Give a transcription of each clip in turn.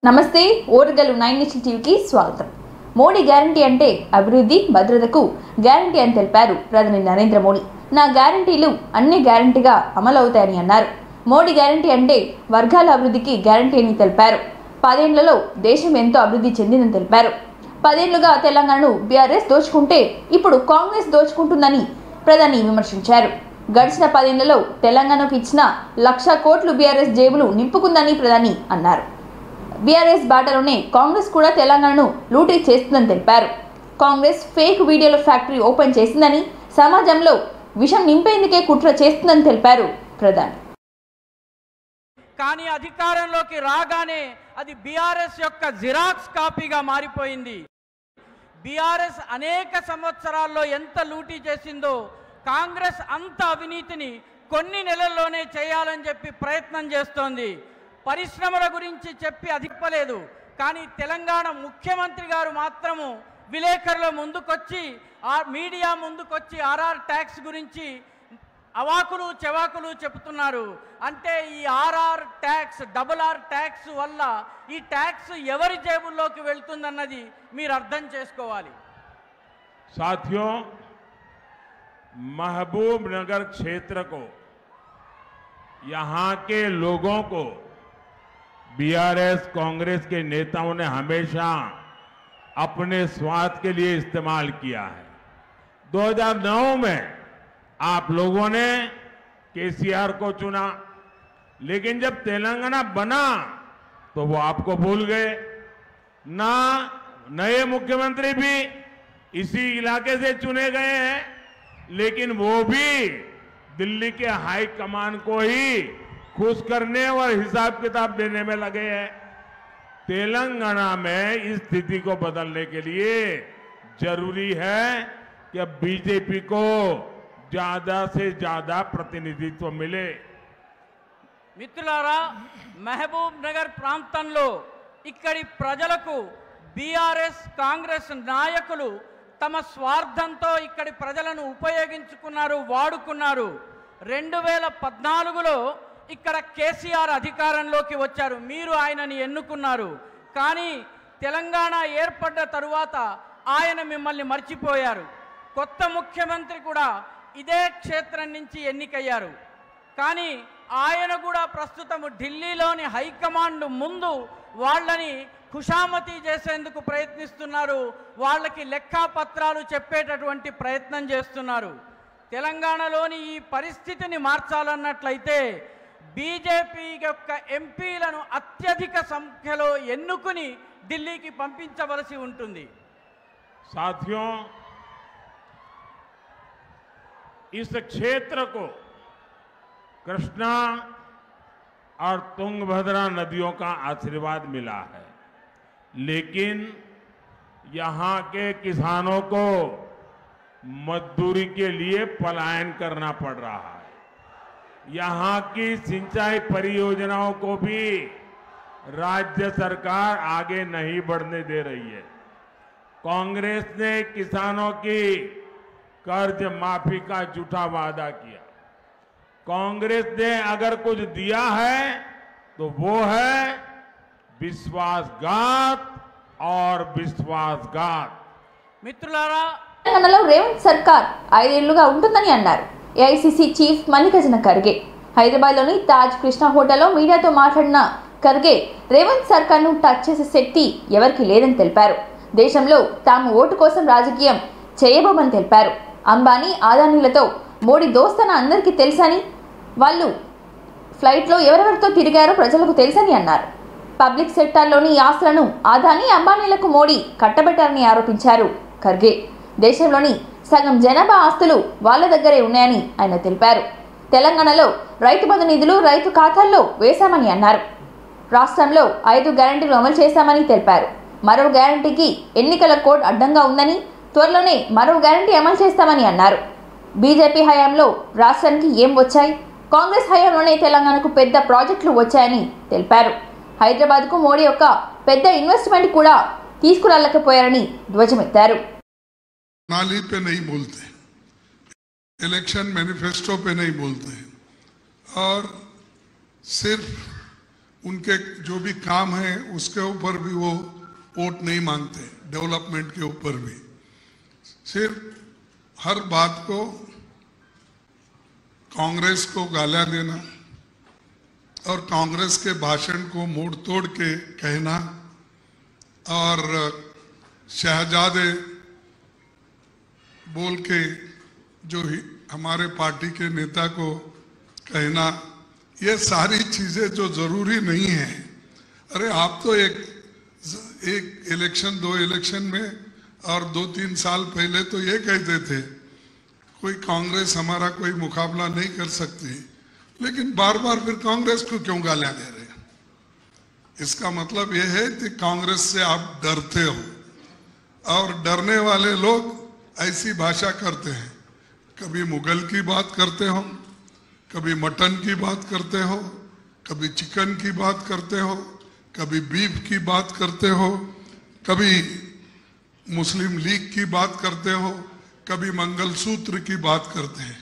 నమస్తే ఓర్గలు 9 నిమిషం టీవీకి స్వాగతం. మోడీ గ్యారంటీ అంటే అభివృద్ధి భద్రతకు గ్యారంటీ అని తెలిపారు ప్రధాని నరేంద్ర మోడీ. నా గ్యారంటీలు అన్ని గ్యారంటీగా అమలు అవుతాయని అన్నారు. మోడీ గ్యారంటీ అంటే వర్గాల అభివృద్ధికి గ్యారంటీ అని తెలిపారు. 10 ఏళ్లలో దేశం ఎంతో అభివృద్ధి చెందిందని తెలిపారు. 10 ఏళ్లుగా తెలంగాణను బీఆర్ఎస్ దోచుకుంటే ఇప్పుడు కాంగ్రెస్ దోచుకుంటుందని ప్రధాని విమర్శించారు. గడిచిన 10 ఏళ్లలో తెలంగాణకు ఇచ్చిన 1,00,000 కోట్లు బీఆర్ఎస్ జేబులు నింపుకుందని ప్రధాని అన్నారు. బీఆర్ఎస్ బాటలోనే కాంగ్రెస్ కూడా తెలంగాణను లూటీ చేస్తుందని తెలిపారు. కాంగ్రెస్ ఫేక్ వీడియోల ఫ్యాక్టరీ ఓపెన్ చేసిందని, సమాజంలో విషం నింపేందుకే కుట్ర చేస్తుందని తెలిపారు ప్రధాని. కానీ అధికారంలోకి రాగానే అది బీఆర్ఎస్ యొక్క జిరాక్స్ కాపీగా మారిపోయింది. బీఆర్ఎస్ అనేక సంవత్సరాల్లో ఎంత లూటీ చేసిందో కాంగ్రెస్ అంత అవినీతిని కొన్ని నెలల్లోనే చేయాలని చెప్పి ప్రయత్నం చేస్తోంది. పరిశ్రమల గురించి చెప్పి అధిప్పలేదు. కానీ తెలంగాణ ముఖ్యమంత్రి గారు మాత్రము విలేకరుల ముందుకొచ్చి మీడియా ముందుకొచ్చి ఆర్ఆర్ ట్యాక్స్ గురించి అవాకులు చెవాకులు చెప్తున్నారు. అంటే ఈ ఆర్ఆర్ ట్యాక్స్, RRR ట్యాక్స్ వల్ల ఈ ట్యాక్స్ ఎవరి జేబుల్లోకి వెళ్తుందన్నది మీరు అర్థం చేసుకోవాలి. साथियों, महबूबनगर क्षेत्र को, यहाँ के लोगों को बीआरएस कांग्रेस के नेताओं ने हमेशा अपने स्वार्थ के लिए इस्तेमाल किया है. 2009 में आप लोगों ने केसीआर को चुना, लेकिन जब तेलंगाना बना तो वो आपको भूल गए. ना नए मुख्यमंत्री भी इसी इलाके से चुने गए हैं, लेकिन वो भी दिल्ली के हाई कमान को ही खुश करने और हिसाब किताब देने में लगे हैं. तेलंगाना में इस स्थिति को बदलने के लिए जरूरी है कि अब बीजेपी को ज्यादा से ज्यादा प्रतिनिधित्व मिले. మిత్రులారా, మహబూబ్ నగర్ ప్రాంతంలో ఇక్కడి ప్రజలకు బీఆర్ఎస్ కాంగ్రెస్ నాయకులు తమ స్వార్థంతో ఇక్కడి ప్రజలను ఉపయోగించుకున్నారు, వాడుకున్నారు. 2014లో ఇక్కడ కేసీఆర్ అధికారంలోకి వచ్చారు. మీరు ఆయనని ఎన్నుకున్నారు. కానీ తెలంగాణ ఏర్పడ్డ తరువాత ఆయన మిమ్మల్ని మర్చిపోయారు. కొత్త ముఖ్యమంత్రి కూడా ఇదే క్షేత్రం నుంచి ఎన్నికయ్యారు. కానీ ఆయన కూడా ప్రస్తుతం ఢిల్లీలోని హైకమాండ్ ముందు వాళ్ళని ఖుషామతి చేసేందుకు ప్రయత్నిస్తున్నారు. వాళ్ళకి లెక్కాపత్రాలు చెప్పేటటువంటి ప్రయత్నం చేస్తున్నారు. తెలంగాణలోని ఈ పరిస్థితిని మార్చాలన్నట్లయితే బీజేపీ యొక్క ఎంపీలను అత్యధిక సంఖ్యలో ఎన్నుకుని ఢిల్లీకి పంపించవలసి ఉంటుంది. साथियों, इस क्षेत्र को कृष्णा और तुंगभद्रा नदियों का आशीर्वाद मिला है, लेकिन यहाँ के किसानों को मजदूरी के लिए पलायन करना पड़ रहा है. यहाँ की सिंचाई परियोजनाओं को भी राज्य सरकार आगे नहीं बढ़ने दे रही है. कांग्रेस ने किसानों की कर्ज माफी का झूठा वादा किया. कांग्रेस ने अगर कुछ दिया है तो वो है विश्वासघात और विश्वासघात. మిత్రులారా, తెలంగాణలో రేవంత్ సర్కార్ 5 ఏళ్లుగా ఉంటుందని అన్నారు ఏఐసీసీ చీఫ్ మల్లికార్జున ఖర్గే. హైదరాబాద్లోని తాజ్ కృష్ణ హోటల్లో మీడియాతో మాట్లాడిన ఖర్గే రేవంత్ సర్కార్ను టచ్ చేసే శక్తి ఎవరికీ లేదని తెలిపారు. దేశంలో తాము ఓటు కోసం రాజకీయం చేయబోమని తెలిపారు. అంబానీ, అదానీలతో మోడీ దోస్తన అందరికీ తెలుసని, వాళ్ళు ఫ్లైట్లో ఎవరెవరితో తిరిగారో ప్రజలకు తెలుసని అన్నారు. పబ్లిక్ సెక్టార్లోని ఆస్తులను అదానీ, అంబానీలకు మోడీ కట్టబెట్టారని ఆరోపించారు ఖర్గే. దేశంలోని సగం జనాభా ఆస్తులు వాళ్ళ దగ్గరే ఉన్నాయని ఆయన తెలిపారు. తెలంగాణలో రైతు బంధు నిధులు రైతు ఖాతాల్లో వేశామని అన్నారు. రాష్ట్రంలో 5 గ్యారంటీలు అమలు చేశామని తెలిపారు. మరో గ్యారంటీకి ఎన్నికల కోడ్ అడ్డంగా ఉందని, త్వరలోనే మరో గ్యారంటీ అమలు చేస్తామని అన్నారు. బీజేపీ హయాంలో రాష్ట్రానికి ఏం వచ్చాయి, కాంగ్రెస్ హయాంలోనే తెలంగాణకు పెద్ద ప్రాజెక్టులు వచ్చాయని తెలిపారు. హైదరాబాద్కు మోడీ యొక్క పెద్ద ఇన్వెస్ట్మెంట్ కూడా తీసుకురాలేకపోయారని ధ్వజమెత్తారు. नाली पे नहीं बोलते, इलेक्शन मैनिफेस्टो पे नहीं बोलते, और सिर्फ उनके जो भी काम है उसके ऊपर भी वो वोट नहीं मांगते, डेवलपमेंट के ऊपर भी। सिर्फ हर बात को कांग्रेस को गालियां देना और कांग्रेस के भाषण को मोड़ तोड़ के कहना और शहजादे बोल के जो हमारे पार्टी के नेता को कहना, ये सारी चीजें जो जरूरी नहीं है। अरे आप तो एक इलेक्शन, 2 इलेक्शन में और 2-3 साल पहले तो ये कहते थे कोई कांग्रेस हमारा कोई मुकाबला नहीं कर सकती, लेकिन बार बार फिर कांग्रेस को क्यों गालियां दे रहे हैं? इसका मतलब यह है कि कांग्रेस से आप डरते हो, और डरने वाले लोग ऐसी भाषा करते हैं। कभी मुगल की बात करते हो, कभी मटन की बात करते हो, कभी चिकन की बात करते हो, कभी बीफ की बात करते हो, कभी मुस्लिम लीग की बात करते हो, कभी मंगलसूत्र की बात करते हैं।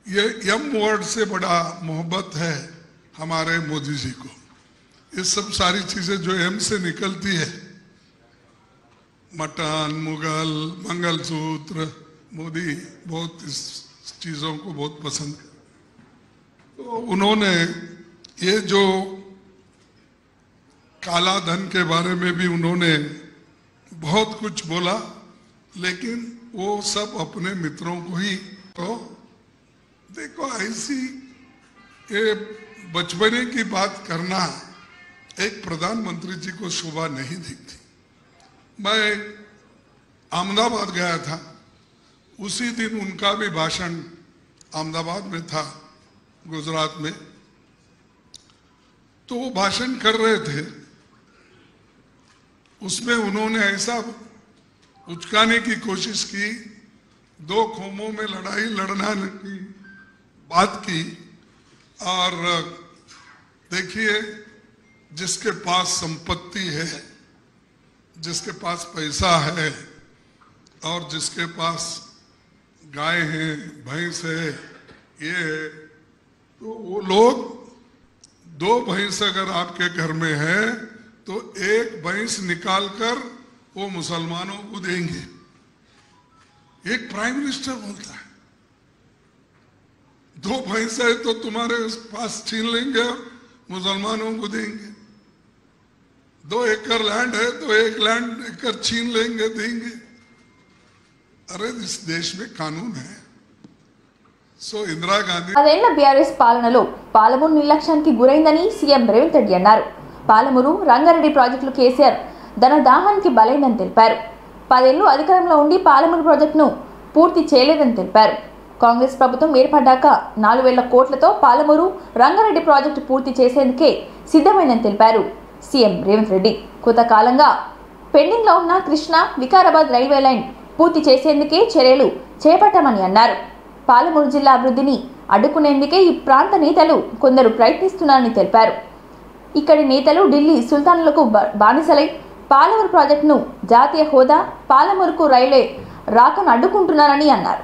ये एम वर्ड से बड़ा मोहब्बत है हमारे मोदी जी को। ये सब सारी चीजें जो एम से निकलती है, मटन, मुगल, मंगलसूत्र, मोदी बहुत इस चीजों को बहुत पसंद है। तो उन्होंने ये जो काला धन के बारे में भी उन्होंने बहुत कुछ बोला, लेकिन वो सब अपने मित्रों को ही। तो देखो, ऐसी ये बचपने की बात करना एक प्रधानमंत्री जी को शोभा नहीं दिखती। मैं अहमदाबाद गया था, उसी दिन उनका भी भाषण अहमदाबाद में था, गुजरात में। तो वो भाषण कर रहे थे, उसमें उन्होंने ऐसा उचकाने की कोशिश की, 2 कौमों में लड़ाई लड़ना की बात की। और देखिए, जिसके पास संपत्ति है, जिसके पास पैसा है और जिसके पास गाय है, भैंस है, ये है, तो वो लोग 2 भैंस अगर आपके घर में है तो 1 भैंस निकालकर वो मुसलमानों को देंगे। एक प्राइम मिनिस्टर बोलता है 2 भैंस है तो तुम्हारे पास छीन लेंगे और मुसलमानों को देंगे। 2 एकड़ लैंड है तो 1 लैंड एकड़ छीन लेंगे, देंगे। अरे इस देश में कानून है। సో ఇందిరాగాంధీ 10 ఏళ్ల బీఆర్ఎస్ పాలనలో పాలమూరు నిర్లక్ష్యానికి గురైందని సీఎం రేవంత్ రెడ్డి అన్నారు. పాలమూరు, రంగారెడ్డి ప్రాజెక్టులు కేసీఆర్ ధనదాహానికి బలైందని తెలిపారు. 10 ఏళ్లు అధికారంలో ఉండి పాలమూరు ప్రాజెక్టును పూర్తి చేయలేదని తెలిపారు. కాంగ్రెస్ ప్రభుత్వం ఏర్పడ్డాక 4000 కోట్లతో పాలమూరు, రంగారెడ్డి ప్రాజెక్టు పూర్తి చేసేందుకే సిద్ధమైందని తెలిపారు సీఎం రేవంత్ రెడ్డి. కొంతకాలంగా పెండింగ్లో ఉన్న కృష్ణా, వికారాబాద్ రైల్వే లైన్ పూర్తి చేసేందుకే చర్యలు చేపట్టామని అన్నారు. పాలమూరు జిల్లా అభివృద్ధిని అడ్డుకునేందుకే ఈ ప్రాంత నేతలు కొందరు ప్రయత్నిస్తున్నారని తెలిపారు. ఇక్కడి నేతలు ఢిల్లీ సుల్తానులకు బానిసలై పాలమూరు ప్రాజెక్టును జాతీయ హోదా, పాలమూరుకు రైల్వే రాకను అడ్డుకుంటున్నారని అన్నారు.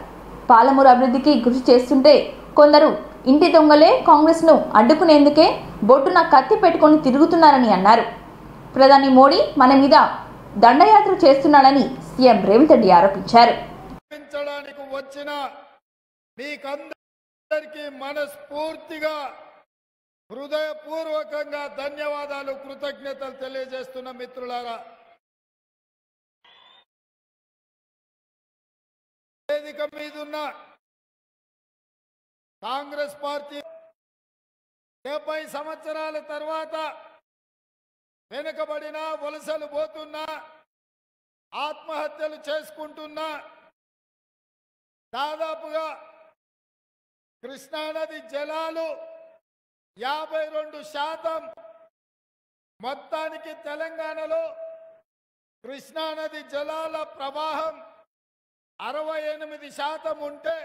పాలమూరు అభివృద్ధికి కృషి చేస్తుంటే కొందరు ఇంటి దొంగలే కాంగ్రెస్ను అడ్డుకునేందుకే బొట్టున కత్తి పెట్టుకొని తిరుగుతున్నారని అన్నారు. ప్రధాని మోడీ మన మీద దండయాత్ర చేస్తున్నాడని సీఎం రేవంత్ రెడ్డి ఆరోపించారు. మీకందరికీ మనస్ఫూర్తిగా హృదయపూర్వకంగా ధన్యవాదాలు, కృతజ్ఞతలు తెలియజేస్తున్న మిత్రులారా, వేదిక మీదున్న కాంగ్రెస్ పార్టీ 70 సంవత్సరాల తర్వాత వెనుకబడిన, వలసలు పోతున్నా, ఆత్మహత్యలు చేసుకుంటున్నా, దాదాపుగా కృష్ణానది జలాలు 52% మొత్తానికి తెలంగాణలో కృష్ణానది జలాల ప్రవాహం 68% ఉంటే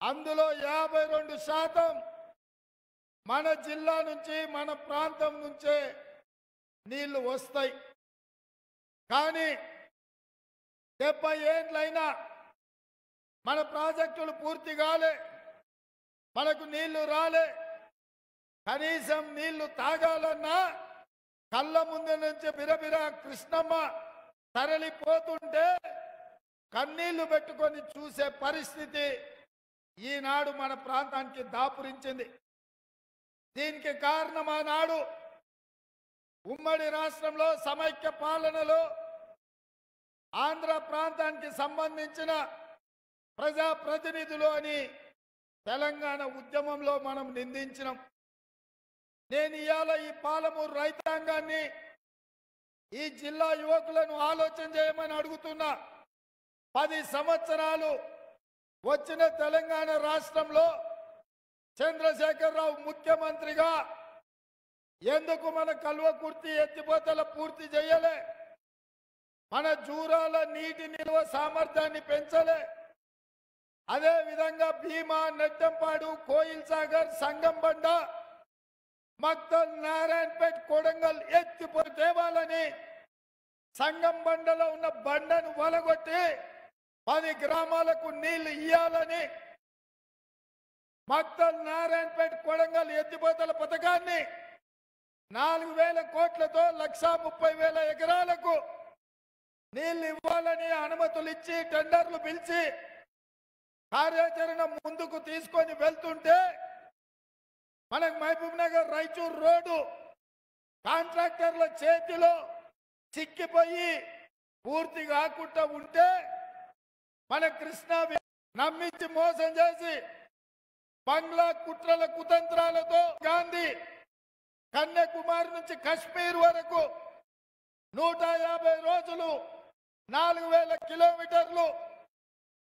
అందులో 52% మన జిల్లా నుంచి, మన ప్రాంతం నుంచే నీళ్లు వస్తాయి. కానీ 70 ఏళ్ళైనా మన ప్రాజెక్టులు పూర్తి కాలే, మనకు నీళ్లు రాలే. కనీసం నీళ్లు తాగాలన్నా కళ్ళ ముందు నుంచి బిరబిరా కృష్ణమ్మ తరలిపోతుంటే కన్నీళ్లు పెట్టుకొని చూసే పరిస్థితి ఈనాడు మన ప్రాంతానికి దాపురించింది. దీనికి కారణం ఆనాడు ఉమ్మడి రాష్ట్రంలో సమైక్య పాలనలో ఆంధ్ర ప్రాంతానికి సంబంధించిన ప్రజాప్రతినిధులు అని తెలంగాణ ఉద్యమంలో మనం నిందించినాం. నేను ఇవాళ ఈ పాలమూరు రైతాంగాన్ని, ఈ జిల్లా యువకులను ఆలోచన చేయమని అడుగుతున్నా. 10 సంవత్సరాలు వచ్చిన తెలంగాణ రాష్ట్రంలో చంద్రశేఖరరావు ముఖ్యమంత్రిగా ఎందుకు మన కల్వకుర్తి ఎత్తిపోతల పూర్తి చేయలే? మన జూరాల నీటి నిల్వ సామర్థ్యాన్ని పెంచలే? అదే విధంగా భీమా, నెట్టంపాడు, కోయిల్ సాగర్, సంగంబండ, మక్తల్, నారాయణపేట్, కొడంగల్ ఎత్తిపోయి తేవాలని సంగంబండలో ఉన్న బండను వలగొట్టి 10 గ్రామాలకు నీళ్లు ఇయ్యాలని మక్తల్, నారాయణపేట్, కొడంగల్ ఎత్తిపోతల పథకాన్ని 4,000 కోట్లతో 1,30,000 ఎకరాలకు నీళ్లు ఇవ్వాలని అనుమతులు ఇచ్చి టెండర్లు పిలిచి కార్యాచరణ ముందుకు తీసుకొని వెళ్తుంటే మనకు మహబూబ్ నగర్ రాయచూర్ రోడ్డు కాంట్రాక్టర్ల చేతిలో చిక్కిపోయి పూర్తి కాకుండా ఉంటే మన కృష్ణా నమ్మించి మోసం చేసి బంగ్లా కుట్రల కుతంత్రాలతో గాంధీ కన్యాకుమారి నుంచి కశ్మీర్ వరకు 150 రోజులు 4,000 కిలోమీటర్లు.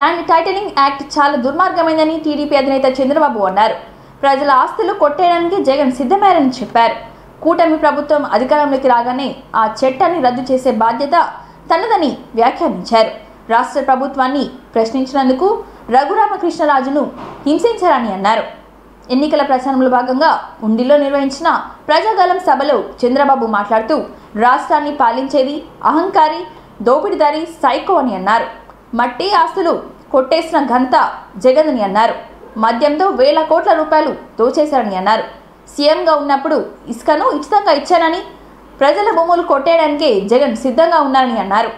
ల్యాండ్ టైటిలింగ్ యాక్ట్ చాలా దుర్మార్గమైందని టీడీపీ అధినేత చంద్రబాబు అన్నారు. ప్రజల ఆస్తులు కొట్టేయడానికి జగన్ సిద్ధమయ్యారని చెప్పారు. కూటమి ప్రభుత్వం అధికారంలోకి రాగానే ఆ చట్టాన్ని రద్దు చేసే బాధ్యత తనదని వ్యాఖ్యానించారు. రాష్ట్ర ప్రభుత్వాన్ని ప్రశ్నించినందుకు రఘురామకృష్ణరాజును హింసించారని అన్నారు. ఎన్నికల ప్రచారంలో భాగంగా ఉండిలో నిర్వహించిన ప్రజాగలం సభలో చంద్రబాబు మాట్లాడుతూ రాష్ట్రాన్ని పాలించేది అహంకారి, దోపిడీదారి సైకో అని అన్నారు. మట్టి ఆస్తులు కొట్టేసిన ఘనత జగన్ అని అన్నారు. మద్యంతో 1,000 కోట్ల రూపాయలు దోచేశారని అన్నారు. సీఎంగా ఉన్నప్పుడు ఇసుకను ఉచితంగా ఇచ్చానని, ప్రజల భూములు కొట్టేయడానికే జగన్ సిద్ధంగా ఉన్నారని అన్నారు.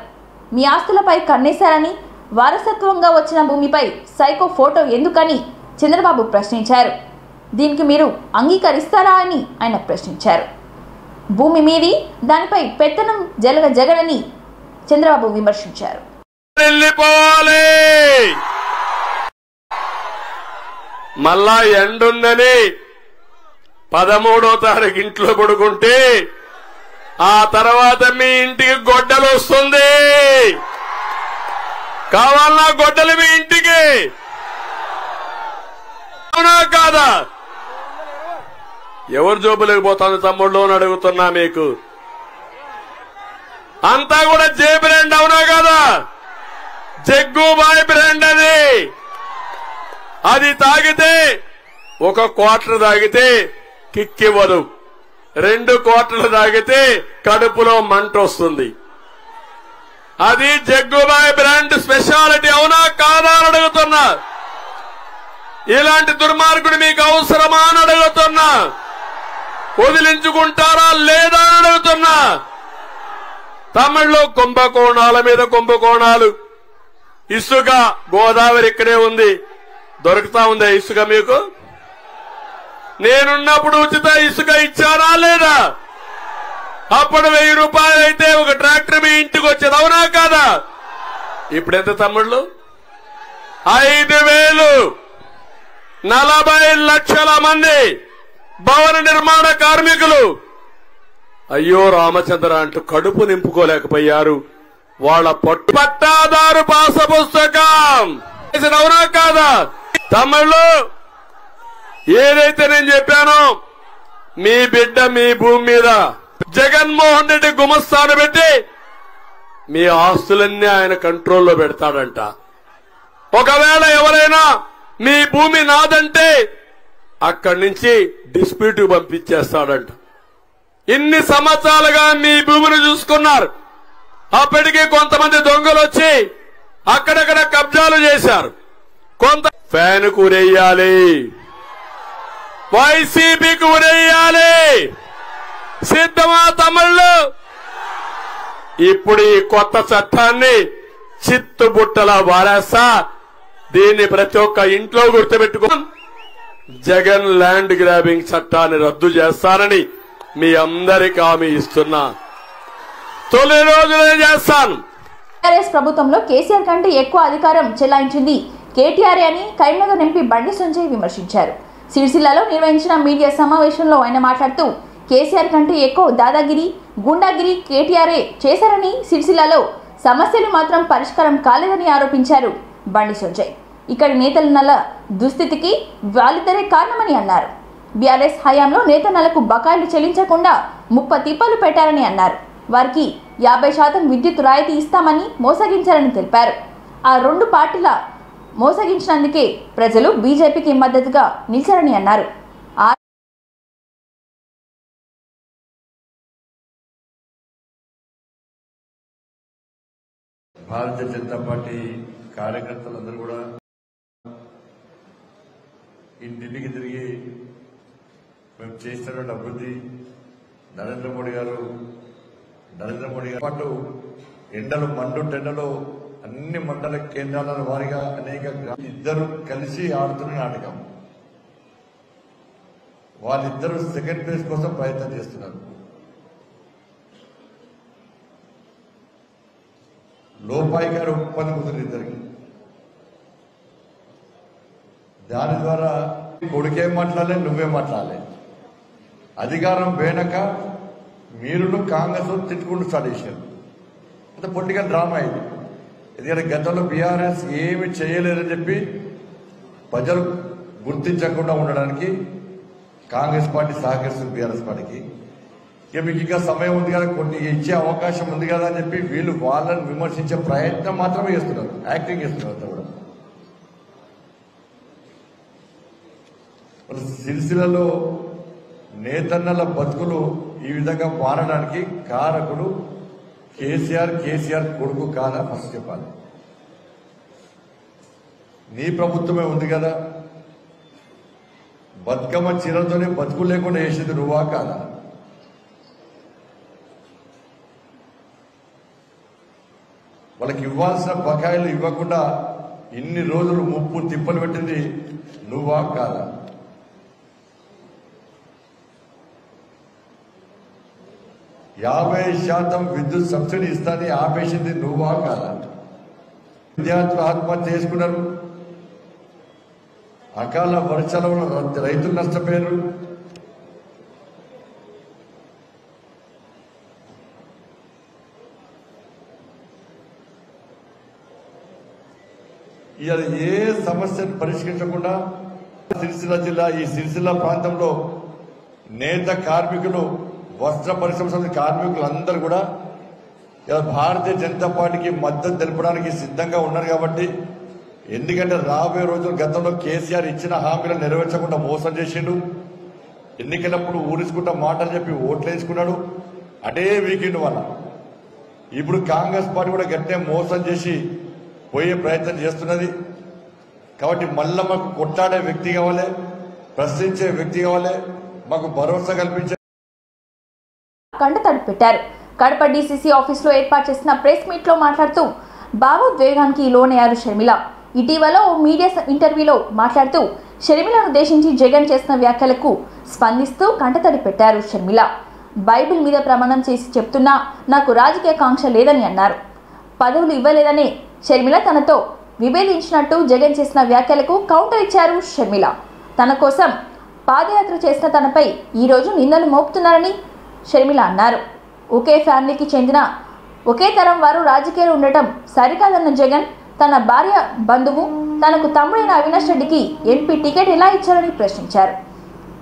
మీ ఆస్తులపై కన్నేశారని, వారసత్వంగా వచ్చిన భూమిపై సైకో ఫోటో ఎందుకని చంద్రబాబు ప్రశ్నించారు. దీనికి మీరు అంగీకరిస్తారా అని ఆయన ప్రశ్నించారు. భూమి మీది, దానిపై పెత్తనం జగనని చంద్రబాబు విమర్శించారు. మళ్ళా ఎండుందని 13వ తారీఖు ఇంట్లో పడుకుంటే ఆ తర్వాత మీ ఇంటికి గొడ్డలు వస్తుంది. కావాలన్నా గొడ్డలు మీ ఇంటికి, అవునా కాదా? ఎవరు జోబులకు పోతాను తమ్ముళ్ళు అని అడుగుతున్నా. మీకు అంతా కూడా జే బ్రాండ్, అవునా కాదా? జగ్గుబాయ్ బ్రాండ్ అది తాగితే 1 క్వార్టర్ తాగితే కిక్కివ్వదు, 2 క్వార్టర్లు తాగితే కడుపులో మంట వస్తుంది. అది జగ్గుబాయ్ బ్రాండ్ స్పెషాలిటీ, అవునా కాదా అని అడుగుతున్నా. ఇలాంటి దుర్మార్గుడు మీకు అవసరమా అని అడుగుతున్నా. వదిలించుకుంటారా లేదా అని అడుగుతున్నా. తమిళ్లో కుంభకోణాల మీద కుంభకోణాలు. ఇసుక గోదావరి ఇక్కడే ఉంది, దొరుకుతా ఉందా ఇసుక మీకు? నేనున్నప్పుడు ఉచిత ఇసుక ఇచ్చానా లేదా? అప్పుడు 1000 రూపాయలు అయితే ఒక ట్రాక్టర్ మీ ఇంటికి వచ్చేది, అవునా కాదా? ఇప్పుడు ఎంత తమ్ముళ్ళు? 5,000. 40 లక్షల మంది భవన నిర్మాణ కార్మికులు అయ్యో రామచంద్ర అంటూ కడుపు నింపుకోలేకపోయారు. వాళ్ళ పట్టాదారు పాస పుస్తకం, అవునా కాదా? తమిళ్లో ఏదైతే నేను చెప్పానో మీ బిడ్డ మీ భూమి మీద జగన్మోహన్ రెడ్డి గుమస్తాను పెట్టి మీ ఆస్తులన్నీ ఆయన కంట్రోల్లో పెడతాడంట. ఒకవేళ ఎవరైనా మీ భూమి నాదంటే అక్కడి నుంచి డిస్ప్యూట్ పంపించేస్తాడంట. ఇన్ని సంవత్సరాలుగా మీ భూమిని చూసుకున్నారు. అప్పటికి కొంతమంది దొంగలు వచ్చి అక్కడక్కడ కబ్జాలు చేశారు. కొంత ఫ్యాన్ కూరేయాలి, వైసీపీకి ఉరేయాలి. సిద్ధమా తమిళ్ళు? ఇప్పుడు ఈ కొత్త చట్టాన్ని చిత్తుబుట్టలా వారేస్తా. దీన్ని ప్రతి ఒక్క ఇంట్లో గుర్తుపెట్టుకో. జగన్ ల్యాండ్ గ్రాబింగ్ చట్టాన్ని రద్దు చేస్తానని మీ అందరికీ హామీ ఇస్తున్నా. తొలి రోజునే చేస్తాను. టీఆర్ఎస్ ప్రభుత్వంలో కేసీఆర్ కంటే ఎక్కువ అధికారం చెలాయించింది కేటీఆర్ అని కరీంనగర్ ఎంపీ బండి సంజయ్ విమర్శించారు. సిరిసిల్లలో నిర్వహించిన మీడియా సమావేశంలో ఆయన మాట్లాడుతూ కేసీఆర్ కంటే ఎక్కువ దాదాగిరి, గుండాగిరి కేటీఆర్ఏ చేశారని, సిరిసిల్లలో సమస్యలు మాత్రం పరిష్కారం కాలేదని ఆరోపించారు బండి సంజయ్. ఇక్కడి నేతల నల్ల దుస్థితికి వాళ్ళిద్దరే కారణమని అన్నారు. బీఆర్ఎస్ హయాంలో నేతన్నలకు బకాయిలు చెల్లించకుండా 30 తిప్పలు పెట్టారని అన్నారు. వారికి 50% విద్యుత్ రాయితీ ఇస్తామని మోసగించారని తెలిపారు. ఆ 2 పార్టీల మోసగించినందుకే ప్రజలు బీజేపీకి మద్దతుగా నిలిచారని అన్నారు. భారతీయ జనతా పార్టీ కార్యకర్తలందరూ కూడా ఇంటింటికి తిరిగి మేము చేస్తున్న అభివృద్ధి నరేంద్ర మోడీ గారు పాటు ఎండలు మండుటెండలో అన్ని మండల కేంద్రాల వారిగా అనేక ఇద్దరు కలిసి ఆడుతున్న నాటకం. వాళ్ళిద్దరూ సెకండ్ ప్లేస్ కోసం ప్రయత్నం చేస్తున్నారు. లోపాయి గారు ఒప్పందం కుదిరి ఇద్దరికి. దాని ద్వారా కొడుకేం మాట్లాడలే, నువ్వే మాట్లాడలే. అధికారం వేనక మీరును కాంగ్రెస్ తిట్టుకుంటూ స్టార్ట్ చేశారు. అంటే పొలిటికల్ డ్రామా ఇది. ఎందుకంటే గతంలో బీఆర్ఎస్ ఏమి చేయలేదని చెప్పి ప్రజలు గుర్తించకుండా ఉండడానికి కాంగ్రెస్ పార్టీ సహకరిస్తుంది బీఆర్ఎస్ పార్టీకి. ఇక మీకు ఇంకా సమయం ఉంది కదా, కొన్ని ఇచ్చే అవకాశం ఉంది కదా అని చెప్పి వీళ్ళు వాళ్ళని విమర్శించే ప్రయత్నం మాత్రమే చేస్తున్నారు, యాక్టింగ్ చేస్తున్నారు అంతా కూడా. సిరిసిల్లలో నేతన్నల బతుకులు ఈ విధంగా మారడానికి కారకుడు కేసీఆర్ కొడుకు కాదా? ఫస్ట్ చెప్పాలి. నీ ప్రభుత్వమే ఉంది కదా, బతుకమ్మ చీరలతోనే బతుకులు లేకుండా చేసేది నువ్వా కాదా? వాళ్ళకి ఇవ్వాల్సిన బకాయిలు ఇవ్వకుండా ఇన్ని రోజులు ముప్పు తిప్పలు పెట్టింది నువ్వా కాదా? %50 విద్యుత్ సబ్సిడీ ఇస్తానని ఆపేసింది నువ్వా కాదా? విద్యార్థులు ఆత్మహత్య చేసుకున్నారు. అకాల వర్షాల వల్ల రైతులు నష్టపోయారు. ఇవాళ ఏ సమస్యను పరిష్కరించకుండా సిరిసిల్ల జిల్లా, ఈ సిరిసిల్ల ప్రాంతంలో నేత కార్మికులు, వస్త్ర పరిశ్రమ కార్మికులందరూ కూడా ఇలా భారతీయ జనతా పార్టీకి మద్దతు తెలపడానికి సిద్ధంగా ఉన్నారు. కాబట్టి ఎందుకంటే రాబోయే రోజులు గతంలో కేసీఆర్ ఇచ్చిన హామీలను నెరవేర్చకుండా మోసం చేసిండు. ఎన్నికలప్పుడు ఊరించుకుంటా మాటలు చెప్పి ఓట్లు వేసుకున్నాడు. అదే వీకెండ్ వల్ల ఇప్పుడు కాంగ్రెస్ పార్టీ కూడా గట్టిగా మోసం చేసి పోయే ప్రయత్నం చేస్తున్నది. కాబట్టి మళ్ళా మాకు కొట్లాడే వ్యక్తి కావాలి, ప్రశ్నించే వ్యక్తి కావాలి, మాకు భరోసా కల్పించే కంటతడి పెట్టారు. కడప డీసీసీ ఆఫీసులో ఏర్పాటు చేసిన ప్రెస్ మీట్ లో మాట్లాడుతూ భావోద్వేగానికి లోనయ్యారు షర్మిల. ఇటీవల ఓ మీడియా ఇంటర్వ్యూలో మాట్లాడుతూ షర్మిలను ఉద్దేశించి జగన్ చేసిన వ్యాఖ్యలకు స్పందిస్తూ కంటతడి పెట్టారు షర్మిల. బైబిల్ మీద ప్రమాణం చేసి చెప్తున్నా నాకు రాజకీయ కాంక్ష లేదని అన్నారు. పదవులు ఇవ్వలేదనే షర్మిల తనతో విభేదించినట్టు జగన్ చేసిన వ్యాఖ్యలకు కౌంటర్ ఇచ్చారు షర్మిల. తన కోసం పాదయాత్ర చేసిన తనపై ఈరోజు నిందలు మోపుతున్నారని షర్మిల అన్నారు. ఒకే ఫ్యామిలీకి చెందిన ఒకే తరం వారు రాజకీయాలు ఉండటం సరికాదన్న జగన్ తన భార్య బంధువు తనకు తమ్ముడైన అవినాష్ రెడ్డికి ఎంపీ టికెట్ ఎలా ఇచ్చారని ప్రశ్నించారు.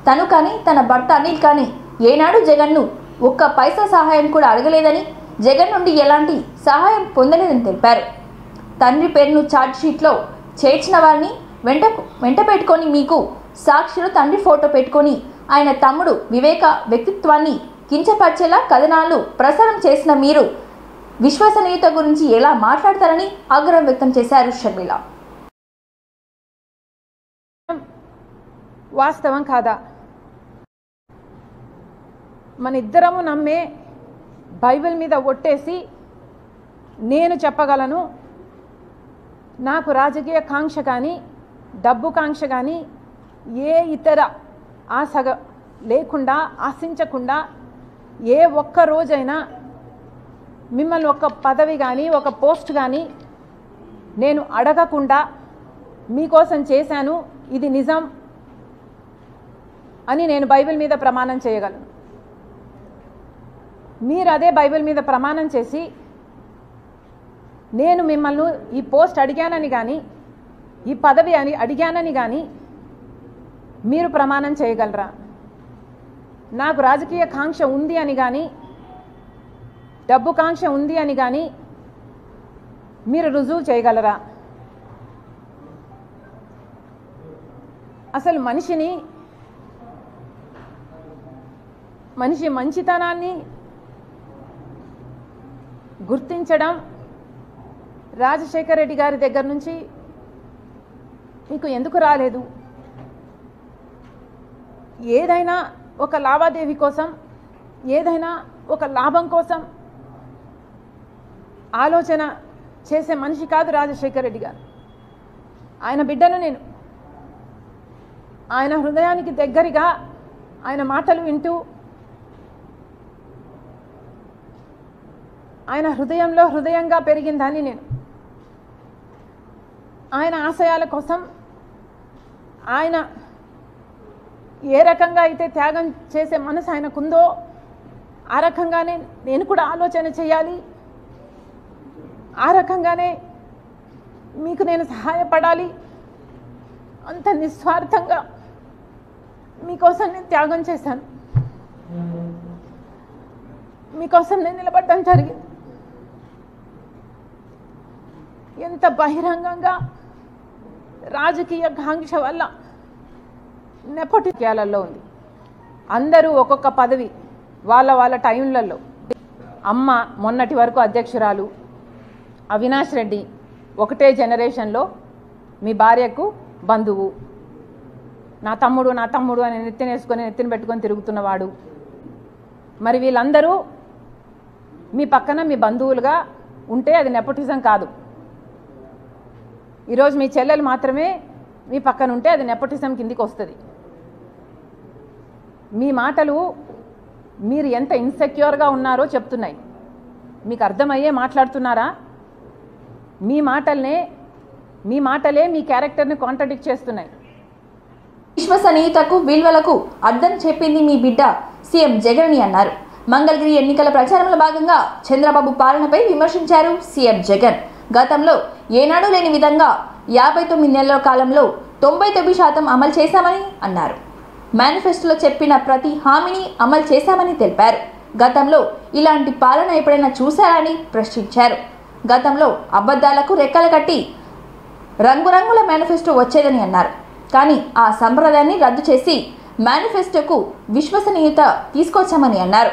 తను కానీ తన భర్త అనిల్ కానీ ఏనాడు జగన్ను ఒక్క పైసా సహాయం కూడా అడగలేదని, జగన్ నుండి ఎలాంటి సహాయం పొందలేదని తెలిపారు. తండ్రి పేరును ఛార్జ్ షీట్లో చేర్చిన వారిని వెంట పెట్టుకొని మీకు సాక్షులు తండ్రి ఫోటో పెట్టుకొని ఆయన తమ్ముడు వివేక వ్యక్తిత్వాన్ని కించపరిచేలా కథనాలు ప్రసారం చేసిన మీరు విశ్వసనీయత గురించి ఎలా మాట్లాడతారని ఆగ్రహం వ్యక్తం చేశారు షర్మిల. వాస్తవం కాదా? మన ఇద్దరము నమ్మే బైబిల్ మీద ఒట్టేసి నేను చెప్పగలను, నాకు రాజకీయ కాంక్ష కానీ డబ్బు కాంక్ష కానీ ఏ ఇతర ఆశ లేకుండా ఆశించకుండా ఏ ఒక్క రోజైనా మిమ్మల్ని ఒక పదవి కానీ ఒక పోస్ట్ కానీ నేను అడగకుండా మీకోసం చేశాను, ఇది నిజం అని నేను బైబిల్ మీద ప్రమాణం చేయగలను. మీరు అదే బైబిల్ మీద ప్రమాణం చేసి నేను మిమ్మల్ని ఈ పోస్ట్ అడిగానని కానీ ఈ పదవి అని అడిగానని కానీ మీరు ప్రమాణం చేయగలరా? నాకు రాజకీయ కాంక్ష ఉంది అని కానీ డబ్బు కాంక్ష ఉంది అని కానీ మీరు రుజువు చేయగలరా? అసలు మనిషి మంచితనాన్ని గుర్తించడం రాజశేఖర్ రెడ్డి గారి దగ్గర నుంచి మీకు ఎందుకు రాలేదు? ఏదైనా ఒక లావాదేవీ కోసం, ఏదైనా ఒక లాభం కోసం ఆలోచన చేసే మనిషి కాదు రాజశేఖర్ రెడ్డి గారు. ఆయన బిడ్డను నేను. ఆయన హృదయానికి దగ్గరగా ఆయన మాటలు వింటూ ఆయన హృదయంలో హృదయంగా పెరిగిందని నేను. ఆయన ఆశయాల కోసం ఆయన ఏ రకంగా అయితే త్యాగం చేసే మనసు ఆయనకుందో ఆ రకంగానే నేను కూడా ఆలోచన చేయాలి, ఆ రకంగానే మీకు నేను సహాయపడాలి, అంత నిస్వార్థంగా మీకోసం నేను త్యాగం చేశాను, మీకోసం నేను నిలబడడం జరిగింది. ఎంత బహిరంగంగా రాజకీయ కాంక్ష వల్ల నెపోటికేలలో ఉంది. అందరూ ఒక్కొక్క పదవి వాళ్ళ టైంలలో. అమ్మ మొన్నటి వరకు అధ్యక్షురాలు, అవినాష్ రెడ్డి ఒకటే జనరేషన్లో మీ భార్యకు బంధువు, నా తమ్ముడు అని నెత్తిన పెట్టుకొని తిరుగుతున్నవాడు. మరి వీళ్ళందరూ మీ పక్కన మీ బంధువులుగా ఉంటే అది నెపోటిజం కాదు. ఈరోజు మీ చెల్లెలు మాత్రమే మీ పక్కన ఉంటే అది నెపోటిజం కిందికి వస్తుంది. మీ మాటలు మీరు ఎంత ఇన్సెక్యూర్గా ఉన్నారో చెప్తున్నాయి. మీకు అర్థమయ్యే మాట్లాడుతున్నారా? మీ మాటలే మీ క్యారెక్టర్ని కాంట్రడిక్ట్ చేస్తున్నాయి. విశ్వసనీయతకు విలువలకు అర్థం చెప్పింది మీ బిడ్డ సీఎం జగన్ అని అన్నారు. మంగళగిరి ఎన్నికల ప్రచారంలో భాగంగా చంద్రబాబు పాలనపై విమర్శించారు సీఎం జగన్. గతంలో ఏనాడు లేని విధంగా 59 నెలల కాలంలో 99% అమలు చేశామని అన్నారు. మేనిఫెస్టోలో చెప్పిన ప్రతి హామీని అమలు చేశామని తెలిపారు. గతంలో ఇలాంటి పాలన ఎప్పుడైనా చూశారని ప్రశ్నించారు. గతంలో అబద్ధాలకు రెక్కలు కట్టి రంగురంగుల మేనిఫెస్టో వచ్చేదని అన్నారు. కానీ ఆ సంప్రదాయాన్ని రద్దు చేసి మేనిఫెస్టోకు విశ్వసనీయత తీసుకొచ్చామని అన్నారు.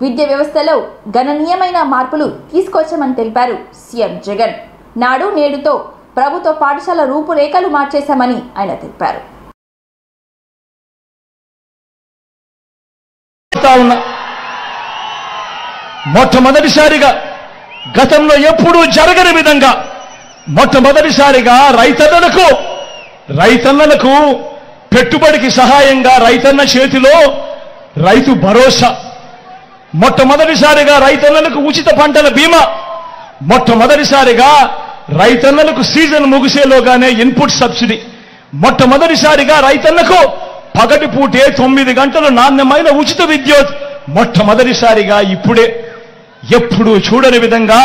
విద్య వ్యవస్థలో గణనీయమైన మార్పులు తీసుకొచ్చామని తెలిపారు సీఎం జగన్. నాడు నేడుతో ప్రభుత్వ పాఠశాల రూపురేఖలు మార్చేశామని ఆయన తెలిపారు. మొట్టమొదటిసారిగా గతంలో ఎప్పుడూ జరగని విధంగా మొట్టమొదటిసారిగా రైతన్నలకు పెట్టుబడికి సహాయంగా రైతన్న చేతిలో రైతు భరోసా, మొట్టమొదటిసారిగా రైతన్నలకు ఉచిత పంటల బీమా, మొట్టమొదటిసారిగా రైతన్నలకు సీజన్ ముగిసేలోగానే ఇన్పుట్ సబ్సిడీ, మొట్టమొదటిసారిగా రైతన్నకు పగటిపూటే 9 గంటలు నాణ్యమైన ఉచిత విద్యుత్, మొట్టమొదటిసారిగా ఇప్పుడే ఎప్పుడూ చూడని విధంగా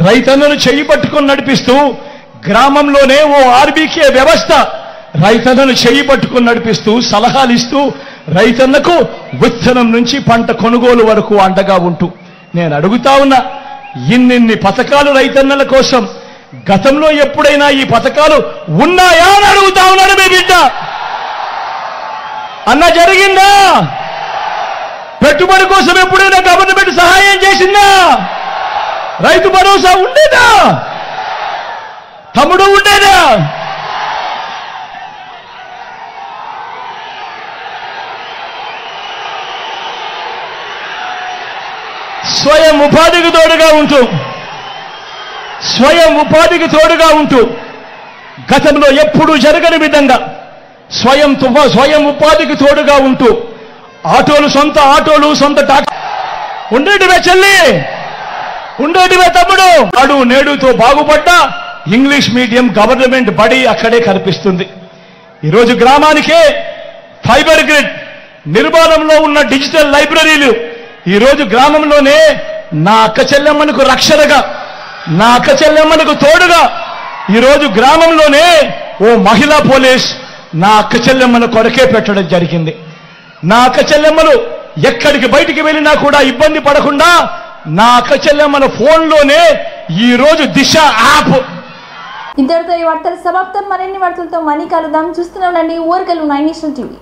రైతన్నను చెయ్యి పట్టుకొని నడిపిస్తూ గ్రామంలోనే ఓ ఆర్బీకే వ్యవస్థ రైతన్నను చెయ్యి పట్టుకొని నడిపిస్తూ సలహాలు ఇస్తూ రైతన్నకు విత్తనం నుంచి పంట కొనుగోలు వరకు అండగా ఉంటూ నేను అడుగుతా ఉన్నా, ఇన్నిన్ని పథకాలు రైతన్నల కోసం గతంలో ఎప్పుడైనా ఈ పథకాలు ఉన్నాయా అని అడుగుతా ఉన్నాడు మీ బిడ్డ. అన్న జరిగిందా? పెట్టుబడి కోసం ఎప్పుడైనా గవర్నమెంట్ సహాయం చేసిందా? రైతు భరోసా ఉండేదా? తమ్ముడు ఉండేదా? స్వయం ఉపాధికి తోడుగా ఉంటూ గతంలో ఎప్పుడూ జరగని విధంగా స్వయం ఉపాధికి తోడుగా ఉంటూ సొంత ఆటోలు సొంత ఉండేటివే చెల్లి, ఉండేటివే తమ్ముడు. నాడు నేడుతో బాగుపడ్డ ఇంగ్లీష్ మీడియం గవర్నమెంట్ బడి అక్కడే కనిపిస్తుంది. ఈరోజు గ్రామానికే ఫైబర్ గ్రిడ్ నిర్మాణంలో ఉన్న డిజిటల్ లైబ్రరీలు ఈరోజు గ్రామంలోనే నా అక్క చెల్లెమ్మలకు రక్షణగా, నా అక్క చెల్లెమ్మలకు తోడుగా ఈరోజు గ్రామంలోనే ఓ మహిళా పోలీస్ నా అక్క చెల్లెమ్మను కొరకే పెట్టడం జరిగింది. నా అక్క చెల్లెమ్మలు ఎక్కడికి బయటికి వెళ్ళినా కూడా ఇబ్బంది పడకుండా నా అక్క చెల్లెమ్మల ఫోన్లోనే ఈరోజు దిశ యాప్. ఇంతటితో ఈ వార్తలు సమాప్తం. మరిన్ని వార్తలతో మనీ కలుద్దాం. చూస్తూనే ఉండండి ఓర్గల్ 9 నేషనల్ టీవీ.